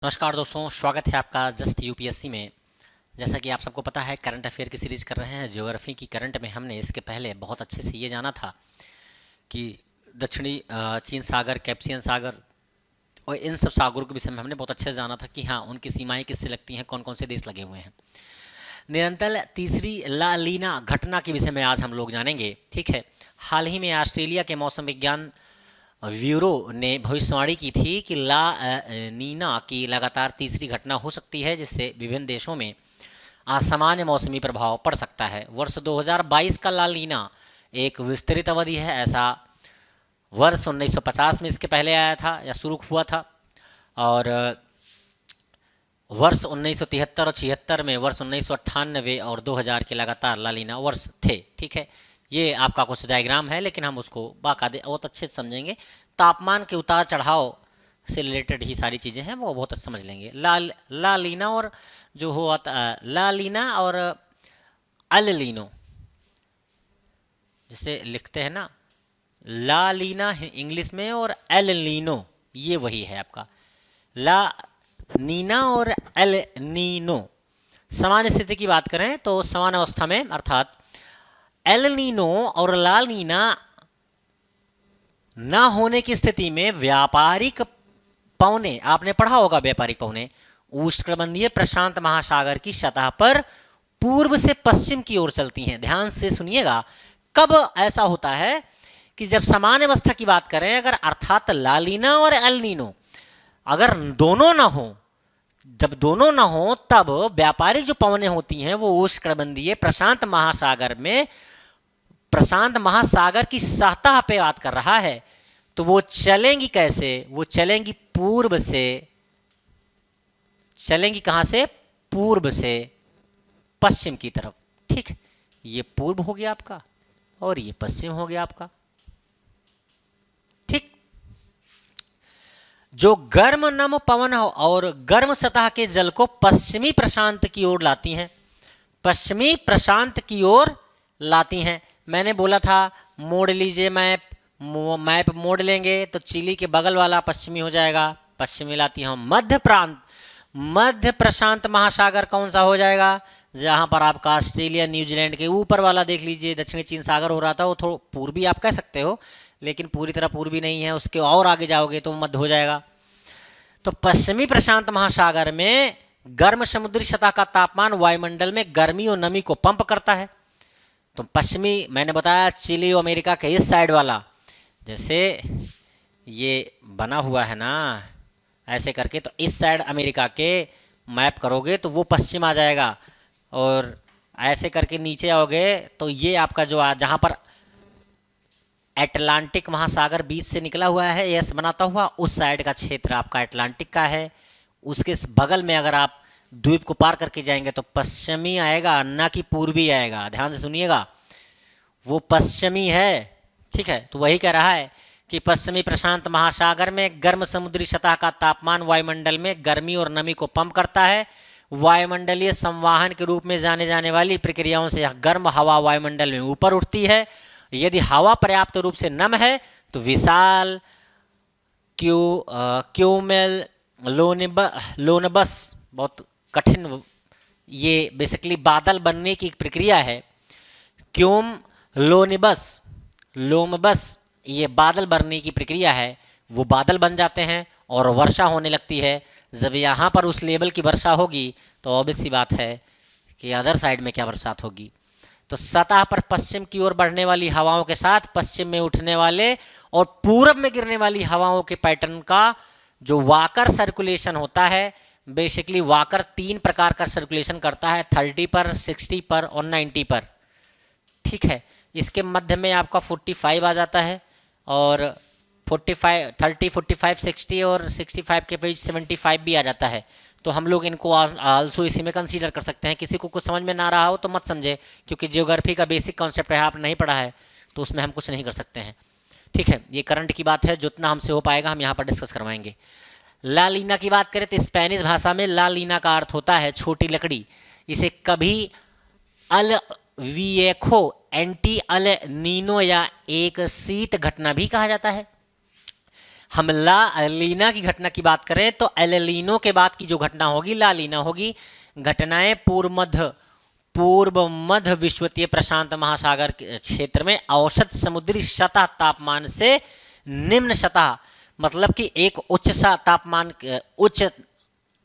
नमस्कार दोस्तों, स्वागत है आपका जस्ट यूपीएससी में। जैसा कि आप सबको पता है, करंट अफेयर की सीरीज कर रहे हैं। ज्योग्राफी की करंट में हमने इसके पहले बहुत अच्छे से ये जाना था कि दक्षिणी चीन सागर, कैप्सियन सागर और इन सब सागरों के विषय में हमने बहुत अच्छे से जाना था कि हाँ, उनकी सीमाएं किससे लगती हैं, कौन कौन से देश लगे हुए हैं। निरंतर तीसरी ला लीना घटना के विषय में आज हम लोग जानेंगे। ठीक है, हाल ही में ऑस्ट्रेलिया के मौसम विज्ञान ब्यूरो ने भविष्यवाणी की थी कि ला नीना की लगातार तीसरी घटना हो सकती है, जिससे विभिन्न देशों में असामान्य मौसमी प्रभाव पड़ सकता है। वर्ष 2022 का ला नीना एक विस्तृत अवधि है। ऐसा वर्ष 1950 में इसके पहले आया था या शुरू हुआ था, और वर्ष 1973 और 76 में, वर्ष 1998 और 2000 के लगातार ला लीना वर्ष थे। ठीक है, ये आपका कुछ डायग्राम है, लेकिन हम उसको बाकायदे बहुत अच्छे से समझेंगे। तापमान के उतार चढ़ाव से रिलेटेड ही सारी चीज़ें हैं, वो बहुत अच्छे समझ लेंगे। ला लीना और जो हुआ ला लीना और अल लीनो, जिसे लिखते हैं ना, ला लीना इंग्लिश में और एल लीनो, ये वही है आपका ला नीना और एल नीनो। सामान्य स्थिति की बात करें तो समान अवस्था में, अर्थात एल नीनो और ला नीना ना होने की स्थिति में व्यापारिक पवने, आपने पढ़ा होगा व्यापारिक पवने, उष्णकटिबंधीय प्रशांत महासागर की सतह पर पूर्व से पश्चिम की ओर चलती हैं। ध्यान से सुनिएगा, कब ऐसा होता है कि जब समान अवस्था की बात करें, अगर अर्थात ला लीना और एल नीनो अगर दोनों ना हो, जब दोनों ना हो, तब व्यापारिक जो पवनें होती हैं वो उष्णकटिबंधीय प्रशांत महासागर में, प्रशांत महासागर की सतह पे बात कर रहा है, तो वो चलेंगी कैसे? वो चलेंगी पूर्व से। चलेंगी कहां से? पूर्व से पश्चिम की तरफ। ठीक, ये पूर्व हो गया आपका और ये पश्चिम हो गया आपका। ठीक, जो गर्म नम पवन और गर्म सतह के जल को पश्चिमी प्रशांत की ओर लाती हैं, पश्चिमी प्रशांत की ओर लाती हैं। मैंने बोला था मोड़ लीजिए मैप, मैप मोड़ लेंगे तो चिली के बगल वाला पश्चिमी हो जाएगा, पश्चिमी लाती हैं। मध्य प्रांत, मध्य प्रशांत महासागर कौन सा हो जाएगा? जहां पर आपका ऑस्ट्रेलिया न्यूजीलैंड के ऊपर वाला देख लीजिए, दक्षिणी चीन सागर हो रहा था, वो थोड़ा पूर्वी आप कह सकते हो, लेकिन पूरी तरह पूर्वी नहीं है, उसके और आगे जाओगे तो मध्य हो जाएगा। तो पश्चिमी प्रशांत महासागर में गर्म समुद्री सतह का तापमान वायुमंडल में गर्मी और नमी को पंप करता है। तो पश्चिमी, मैंने बताया चिली और अमेरिका के इस साइड वाला, जैसे ये बना हुआ है ना ऐसे करके, तो इस साइड अमेरिका के मैप करोगे तो वो पश्चिम आ जाएगा, और ऐसे करके नीचे आओगे तो ये आपका जो जहाँ पर अटलांटिक महासागर बीच से निकला हुआ है यस बनाता हुआ, उस साइड का क्षेत्र आपका अटलांटिक का है। उसके बगल में अगर आप द्वीप को पार करके जाएंगे तो पश्चिमी आएगा, ना कि पूर्वी आएगा। ध्यान से सुनिएगा, वो पश्चिमी है। ठीक है, तो वही कह रहा है कि पश्चिमी प्रशांत महासागर में गर्म समुद्री सतह का तापमान वायुमंडल में गर्मी और नमी को पंप करता है। वायुमंडलीय संवाहन के रूप में जाने जाने वाली प्रक्रियाओं से गर्म हवा वायुमंडल में ऊपर उठती है। यदि हवा पर्याप्त रूप से नम है तो विशाल क्यूमेल लोनबस, बहुत कठिन, ये बेसिकली बादल बनने की एक प्रक्रिया है। क्यूम लोमबस, ये बादल बनने की प्रक्रिया है, वो बादल बन जाते हैं और वर्षा होने लगती है। जब यहाँ पर उस लेवल की वर्षा होगी तो ऑब्वियस सी बात है कि अदर साइड में क्या बरसात होगी। तो सतह पर पश्चिम की ओर बढ़ने वाली हवाओं के साथ पश्चिम में उठने वाले और पूरब में गिरने वाली हवाओं के पैटर्न का जो वाकर सर्कुलेशन होता है, बेसिकली वाकर 3 प्रकार का सर्कुलेशन करता है, 30 पर, 60 पर और 90 पर। ठीक है, इसके मध्य में आपका 45 आ जाता है, और 45, 30, 45, 60 और 65 के बीच 75 भी आ जाता है। तो हम लोग इनको आल्सो इसी में कंसीडर कर सकते हैं। किसी को कुछ समझ में ना रहा हो तो मत समझे, क्योंकि जियोग्राफी का बेसिक कॉन्सेप्ट है, आपने नहीं पढ़ा है तो उसमें हम कुछ नहीं कर सकते हैं। ठीक है, ये करंट की बात है, जितना हमसे हो पाएगा हम यहाँ पर डिस्कस करवाएंगे। ला लीना की बात करें तो स्पेनिश भाषा में ला लीना का अर्थ होता है छोटी लकड़ी। इसे कभी अल विएखो, एंटी अल नीनो या एक शीत घटना भी कहा जाता है। हम ला लीना की घटना की बात करें तो एल नीनो के बाद की जो घटना होगी ला लीना होगी। घटनाएं पूर्व मध्य विश्वतीय प्रशांत महासागर के क्षेत्र में औसत समुद्री सतह तापमान से निम्न सतह, मतलब कि एक उच्च सा तापमान,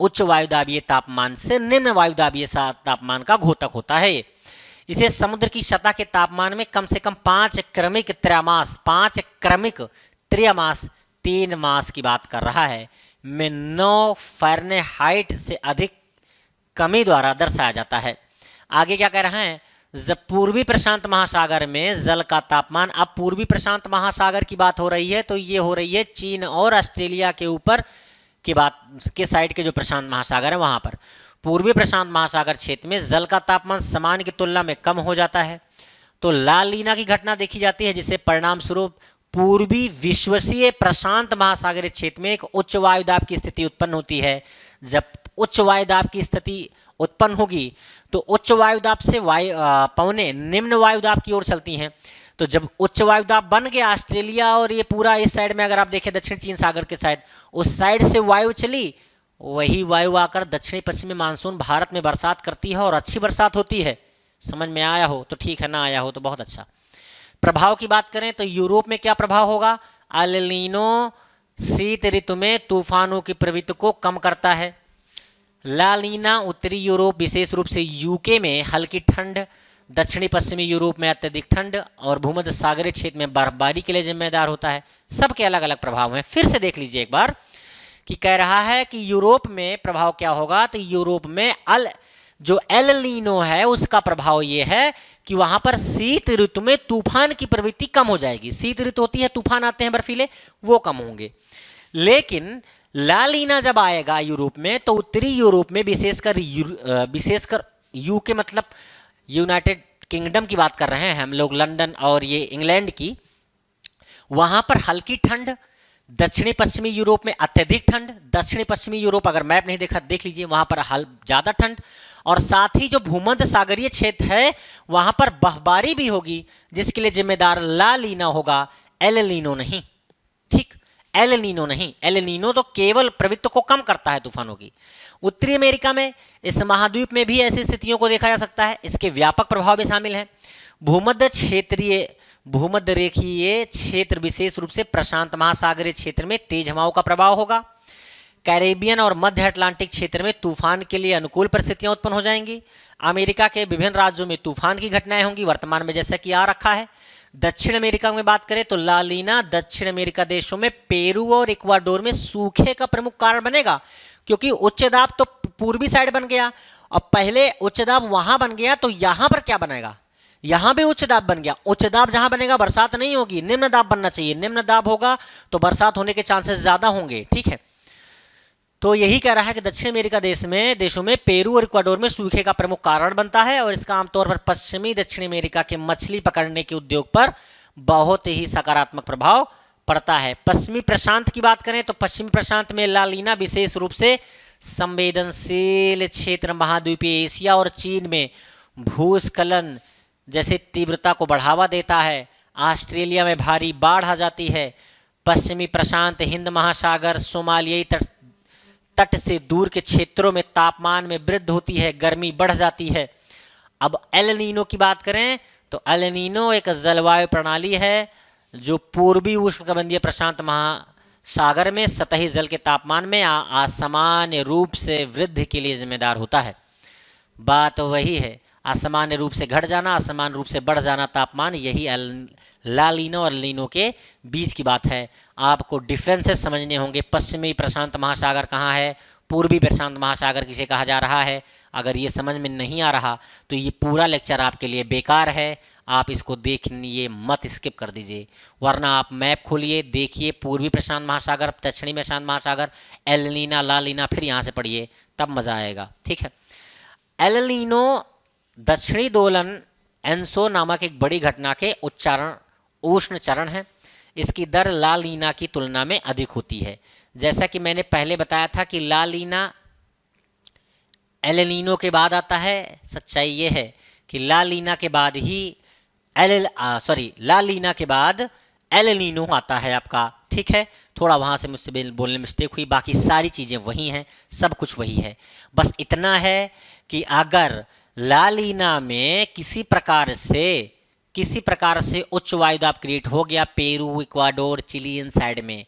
उच्च वायुदाबीय तापमान से निम्न वायुदाबीय तापमान का घोतक होता है। इसे समुद्र की सतह के तापमान में कम से कम 5 क्रमिक त्रयमास 3 मास की बात कर रहा है में 9 फ़ारेनहाइट से अधिक कमी द्वारा दर्शाया जाता है। आगे क्या कह रहा है, जब पूर्वी प्रशांत महासागर में जल का तापमान, अब पूर्वी प्रशांत महासागर की बात हो रही है तो ये हो रही है चीन और ऑस्ट्रेलिया के ऊपर की बात के साइड के जो प्रशांत महासागर है वहां पर। पूर्वी प्रशांत महासागर क्षेत्र में जल का तापमान सामान्य की तुलना में कम हो जाता है तो ला लीना की घटना देखी जाती है, जिससे परिणाम स्वरूप पूर्वी विश्वसीय प्रशांत महासागरीय क्षेत्र में एक उच्च वायुदाब की स्थिति उत्पन्न होती है। जब उच्च वायुदाब की स्थिति उत्पन्न होगी तो उच्च वायुदाब से पवनें निम्न वायुदाब की ओर चलती हैं। तो जब उच्च वायुदाब बन गया ऑस्ट्रेलिया और ये पूरा इस साइड में, अगर आप देखें दक्षिण चीन सागर के साइड, उस साइड से वायु चली, वही वायु आकर दक्षिणी पश्चिमी मानसून भारत में बरसात करती है और अच्छी बरसात होती है। समझ में आया हो तो ठीक है, ना आया हो तो बहुत अच्छा। प्रभाव की बात करें तो यूरोप में क्या प्रभाव होगा, एल नीनो शीत ऋतु में तूफानों की प्रवृत्ति को कम करता है। ला लीना उत्तरी यूरोप विशेष रूप से यूके में हल्की ठंड, दक्षिणी पश्चिमी यूरोप में अत्यधिक ठंड और भूमध्य सागरीय क्षेत्र में बर्फबारी के लिए जिम्मेदार होता है। सबके अलग अलग प्रभाव हैं। फिर से देख लीजिए एक बार कि कह रहा है कि यूरोप में प्रभाव क्या होगा, तो यूरोप में जो एल नीनो है उसका प्रभाव ये है कि वहां पर शीत ऋतु में तूफान की प्रवृत्ति कम हो जाएगी। शीत ऋतु होती है, तूफान आते हैं बर्फीले, वो कम होंगे। लेकिन ला लीना जब आएगा यूरोप में तो उत्तरी यूरोप में विशेषकर यूके मतलब यूनाइटेड किंगडम की बात कर रहे हैं हम लोग, लंदन और ये इंग्लैंड की, वहां पर हल्की ठंड, दक्षिणी पश्चिमी यूरोप में अत्यधिक ठंड। दक्षिणी पश्चिमी यूरोप अगर मैप नहीं देखा देख लीजिए, वहां पर ज्यादा ठंड, और साथ ही जो भूमध्य सागरीय क्षेत्र है वहां पर बर्फबारी भी होगी, जिसके लिए जिम्मेदार ला लीना होगा, एल नीनो नहीं। ठीक, एल नीनो नहीं। एल नीनो तो केवल प्रवृत्ति को कम करता है तूफानों की। उत्तरी अमेरिका में, इस महाद्वीप में भी ऐसी स्थितियों को देखा जा सकता है। इसके व्यापक प्रभाव भी शामिल हैं। भूमध्य रेखीय क्षेत्र विशेष रूप से प्रशांत महासागरीय क्षेत्र में तेज हवाओं का प्रभाव होगा। कैरेबियन और मध्य अटलांटिक क्षेत्र में तूफान के लिए अनुकूल परिस्थितियां उत्पन्न हो जाएंगी। अमेरिका के विभिन्न राज्यों में तूफान की घटनाएं होंगी, वर्तमान में जैसा कि आ रखा है। दक्षिण अमेरिका में बात करें तो ला लीना दक्षिण अमेरिका देशों में पेरू और इक्वाडोर में सूखे का प्रमुख कारण बनेगा, क्योंकि उच्च दाब तो पूर्वी साइड बन गया और पहले उच्च दाब वहां बन गया, तो यहां पर क्या बनेगा, यहां भी उच्च दाब बन गया। उच्च दाब जहां बनेगा बरसात नहीं होगी, निम्न दाब बनना चाहिए। निम्न दाब होगा तो बरसात होने के चांसेस ज्यादा होंगे। ठीक है, तो यही कह रहा है कि दक्षिण अमेरिका देशों में पेरू और इक्वाडोर में सूखे का प्रमुख कारण बनता है और इसका आमतौर पर पश्चिमी दक्षिण अमेरिका के मछली पकड़ने के उद्योग पर बहुत ही सकारात्मक प्रभाव पड़ता है। पश्चिमी प्रशांत की बात करें तो पश्चिमी प्रशांत में ला लीना विशेष रूप से संवेदनशील क्षेत्र महाद्वीपीय एशिया और चीन में भूस्खलन जैसे तीव्रता को बढ़ावा देता है। ऑस्ट्रेलिया में भारी बाढ़ आ जाती है। पश्चिमी प्रशांत हिंद महासागर सोमालियाई तट से दूर के क्षेत्रों में तापमान में वृद्धि होती है, गर्मी बढ़ जाती है। अब एल नीनो की बात करें तो एल नीनो एक जलवायु प्रणाली है जो पूर्वी उष्णकटिबंधीय प्रशांत महासागर में सतही जल के तापमान में असामान्य रूप से वृद्धि के लिए जिम्मेदार होता है। बात वही है, असामान्य रूप से घट जाना, असामान्य रूप से बढ़ जाना तापमान, यही ला लीनो और लीनो के बीच की बात है। आपको डिफरेंसेस समझने होंगे। पश्चिमी प्रशांत महासागर कहाँ है, पूर्वी प्रशांत महासागर किसे कहा जा रहा है। अगर ये समझ में नहीं आ रहा तो ये पूरा लेक्चर आपके लिए बेकार है। आप इसको देखिए मत, स्किप कर दीजिए, वरना आप मैप खोलिए, देखिए पूर्वी प्रशांत महासागर, दक्षिणी प्रशांत महासागर, एल नीना, ला लीना, फिर यहाँ से पढ़िए, तब मज़ा आएगा। ठीक है, एल नीनो दक्षिणी दोलन एंसो नामक एक बड़ी घटना के उष्ण चरण है। इसकी दर ला लीना की तुलना में अधिक होती है। जैसा कि मैंने पहले बताया था कि ला लीना एल नीनो के बाद आता है। सच्चाई ये है कि ला लीना के बाद एल नीनो आता है आपका। ठीक है, थोड़ा वहाँ से मुझसे बोलने में मिस्टेक हुई, बाकी सारी चीज़ें वही हैं, सब कुछ वही है। बस इतना है कि अगर ला लीना में किसी प्रकार से उच्च वायु दाब क्रिएट हो गया पेरू, इक्वाडोर, चिली इन साइड में,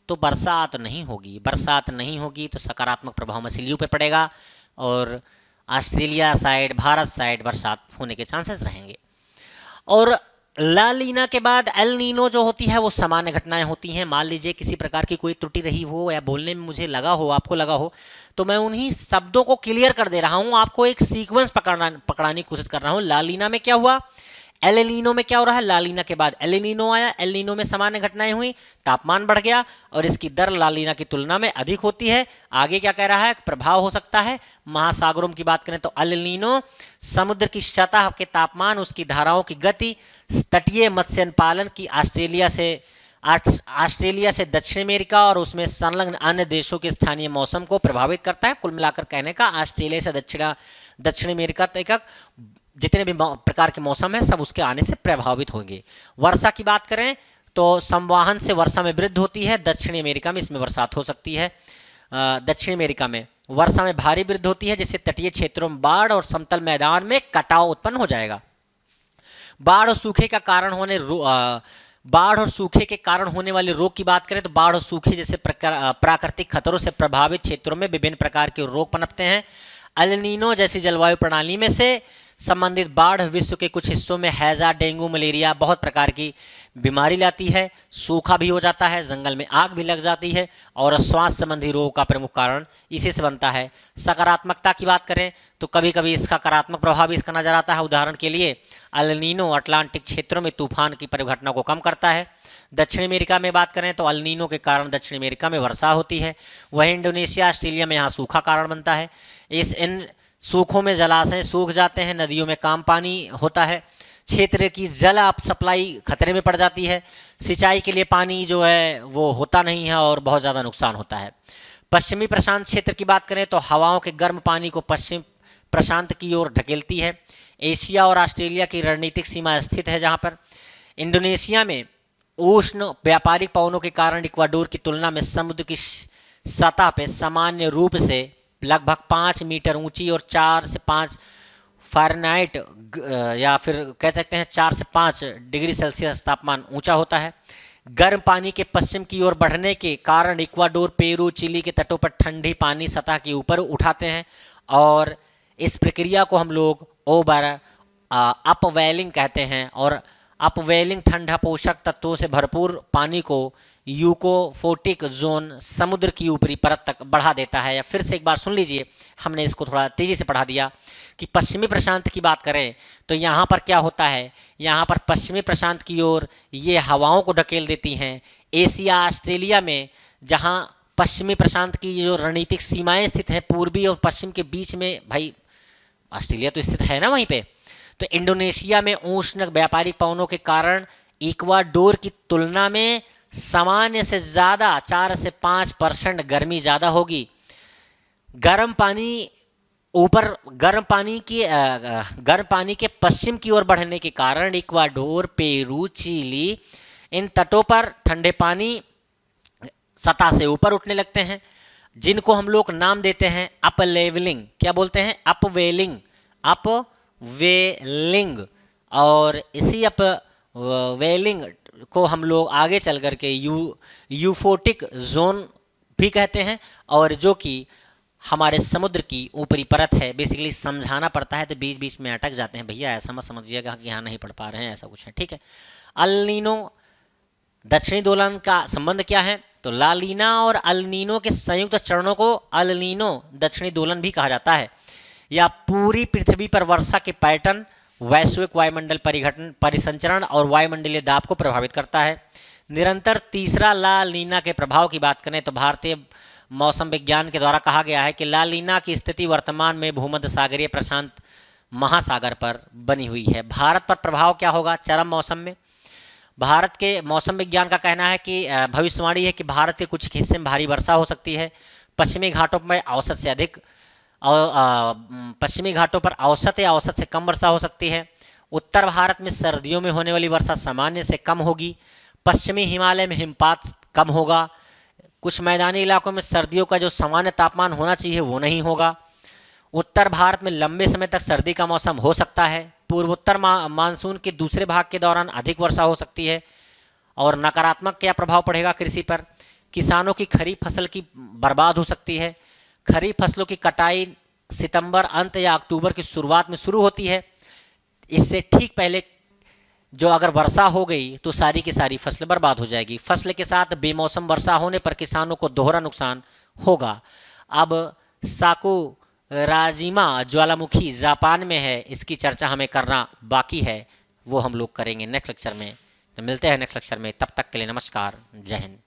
तो बरसात नहीं होगी। बरसात नहीं होगी तो सकारात्मक प्रभाव मछलियों पे पड़ेगा और ऑस्ट्रेलिया साइड, भारत साइड बरसात होने के चांसेस रहेंगे। और ला लीना के बाद एल नीनो जो होती है वो सामान्य घटनाएं होती हैं। मान लीजिए किसी प्रकार की कोई त्रुटि रही हो या बोलने में मुझे लगा हो, आपको लगा हो, तो मैं उन्हीं शब्दों को क्लियर कर दे रहा हूं, आपको एक सीक्वेंस पकड़ाने की कोशिश कर रहा हूं। ला लीना में क्या हुआ, एल नीनो में क्या हो रहा है, ला लीना के बाद एल नीनो आया, एल नीनो में सामान्य घटनाएं हुई, तापमान बढ़ गया और इसकी दर ला लीना की तुलना में अधिक होती है। आगे क्या कह रहा है, प्रभाव हो सकता है महासागरों की बात करें तो एल नीनो समुद्र की सतह के तापमान, उसकी धाराओं की गति, तटीय मत्स्य पालन की ऑस्ट्रेलिया से दक्षिण अमेरिका और उसमें संलग्न अन्य देशों के स्थानीय मौसम को प्रभावित करता है। कुल मिलाकर कहने का ऑस्ट्रेलिया से दक्षिण अमेरिका तक जितने भी प्रकार के मौसम है सब उसके आने से प्रभावित होंगे। वर्षा की बात करें तो संवहन से वर्षा में वृद्धि होती है। दक्षिणी अमेरिका में इसमें बरसात हो सकती है। दक्षिण अमेरिका में वर्षा में भारी वृद्धि होती है, जिससे तटीय क्षेत्रों में बाढ़ और समतल मैदान में कटाव उत्पन्न हो जाएगा। बाढ़ और सूखे के कारण होने वाले रोग की बात करें तो बाढ़ और सूखे जैसे प्राकृतिक खतरों से प्रभावित क्षेत्रों में विभिन्न प्रकार के रोग पनपते हैं। एल नीनो जैसी जलवायु प्रणाली में से संबंधित बाढ़ विश्व के कुछ हिस्सों में हैजा, डेंगू, मलेरिया बहुत प्रकार की बीमारी लाती है। सूखा भी हो जाता है, जंगल में आग भी लग जाती है और श्वास संबंधी रोग का प्रमुख कारण इसी से बनता है। सकारात्मकता की बात करें तो कभी कभी इसका सकारात्मक प्रभाव भी इसका नजर आता है। उदाहरण के लिए एल नीनो अटलांटिक क्षेत्रों में तूफान की परिघटना को कम करता है। दक्षिण अमेरिका में बात करें तो एल नीनो के कारण दक्षिण अमेरिका में वर्षा होती है। वहीं इंडोनेशिया, ऑस्ट्रेलिया में यहाँ सूखा कारण बनता है। इन सूखों में जलाशय सूख जाते हैं, नदियों में कम पानी होता है, क्षेत्र की जल सप्लाई खतरे में पड़ जाती है, सिंचाई के लिए पानी जो है वो होता नहीं है और बहुत ज़्यादा नुकसान होता है। पश्चिमी प्रशांत क्षेत्र की बात करें तो हवाओं के गर्म पानी को पश्चिम प्रशांत की ओर ढकेलती है। एशिया और ऑस्ट्रेलिया की रणनीतिक सीमा स्थित है, जहाँ पर इंडोनेशिया में उष्ण व्यापारिक पवनों के कारण इक्वाडोर की तुलना में समुद्र की सतह पर सामान्य रूप से लगभग 5 मीटर ऊंची और 4 से 5 फ़ारेनहाइट या फिर कह सकते हैं 4 से 5 डिग्री सेल्सियस तापमान ऊंचा होता है। गर्म पानी के पश्चिम की ओर बढ़ने के कारण इक्वाडोर, पेरू, चिली के तटों पर ठंडी पानी सतह के ऊपर उठाते हैं और इस प्रक्रिया को हम लोग अपवेलिंग कहते हैं। और अपवेलिंग ठंडा पोषक तत्वों से भरपूर पानी को यूकोफोटिक जोन समुद्र की ऊपरी परत तक बढ़ा देता है। या फिर से एक बार सुन लीजिए, हमने इसको थोड़ा तेजी से पढ़ा दिया कि पश्चिमी प्रशांत की बात करें तो यहाँ पर क्या होता है, यहाँ पर पश्चिमी प्रशांत की ओर ये हवाओं को ढकेल देती हैं। एशिया, ऑस्ट्रेलिया में जहाँ पश्चिमी प्रशांत की जो रणनीतिक सीमाएं स्थित हैं, पूर्वी और पश्चिम के बीच में, भाई ऑस्ट्रेलिया तो स्थित है ना वहीं पे, तो इंडोनेशिया में उष्ण व्यापारिक पवनों के कारण इक्वाडोर की तुलना में सामान्य से ज़्यादा 4 से 5% गर्मी ज़्यादा होगी। गर्म पानी के पश्चिम की ओर बढ़ने के कारण इक्वाडोर, पेरू, चिली इन तटों पर ठंडे पानी सतह से ऊपर उठने लगते हैं, जिनको हम लोग नाम देते हैं अपलेवलिंग। क्या बोलते हैं? अपवेलिंग। और इसी अपवेलिंग को हम लोग आगे चल करके यूफोटिक जोन भी कहते हैं, और जो कि हमारे समुद्र की ऊपरी परत है। बेसिकली समझाना पड़ता है तो बीच बीच में अटक जाते हैं, भैया ऐसा मत समझिएगा कि यहाँ नहीं पढ़ पा रहे हैं, ऐसा कुछ है, ठीक है। एल नीनो दक्षिणी दोलन का संबंध क्या है? तो ला लीना और एल नीनो के संयुक्त चरणों को एल नीनो दक्षिणी दोलन भी कहा जाता है। या पूरी पृथ्वी पर वर्षा के पैटर्न, वैश्विक वायुमंडल परिसंचरण और वायुमंडलीय दाब को प्रभावित करता है। निरंतर तीसरा ला लीना के प्रभाव की बात करें तो भारतीय मौसम विज्ञान के द्वारा कहा गया है कि ला लीना की स्थिति वर्तमान में भूमध्य सागरीय प्रशांत महासागर पर बनी हुई है। भारत पर प्रभाव क्या होगा चरम मौसम में? भारत के मौसम विज्ञान का कहना है कि भविष्यवाणी है कि भारत के कुछ हिस्से में भारी वर्षा हो सकती है। पश्चिमी घाटों में औसत से अधिक और पश्चिमी घाटों पर औसत या औसत से कम वर्षा हो सकती है। उत्तर भारत में सर्दियों में होने वाली वर्षा सामान्य से कम होगी। पश्चिमी हिमालय में हिमपात कम होगा। कुछ मैदानी इलाकों में सर्दियों का जो सामान्य तापमान होना चाहिए वो नहीं होगा। उत्तर भारत में लंबे समय तक सर्दी का मौसम हो सकता है। पूर्वोत्तर मानसून के दूसरे भाग के दौरान अधिक वर्षा हो सकती है। और नकारात्मक क्या प्रभाव पड़ेगा कृषि पर? किसानों की खरीफ फसल की बर्बाद हो सकती है। खरीफ फसलों की कटाई सितंबर अंत या अक्टूबर की शुरुआत में शुरू होती है। इससे ठीक पहले जो अगर वर्षा हो गई तो सारी की सारी फसलें बर्बाद हो जाएगी। फसल के साथ बेमौसम वर्षा होने पर किसानों को दोहरा नुकसान होगा। अब साकुराजिमा ज्वालामुखी जापान में है, इसकी चर्चा हमें करना बाकी है, वो हम लोग करेंगे नेक्स्ट लेक्चर में। तो मिलते हैं नेक्स्ट लेक्चर में, तब तक के लिए नमस्कार, जय हिंद।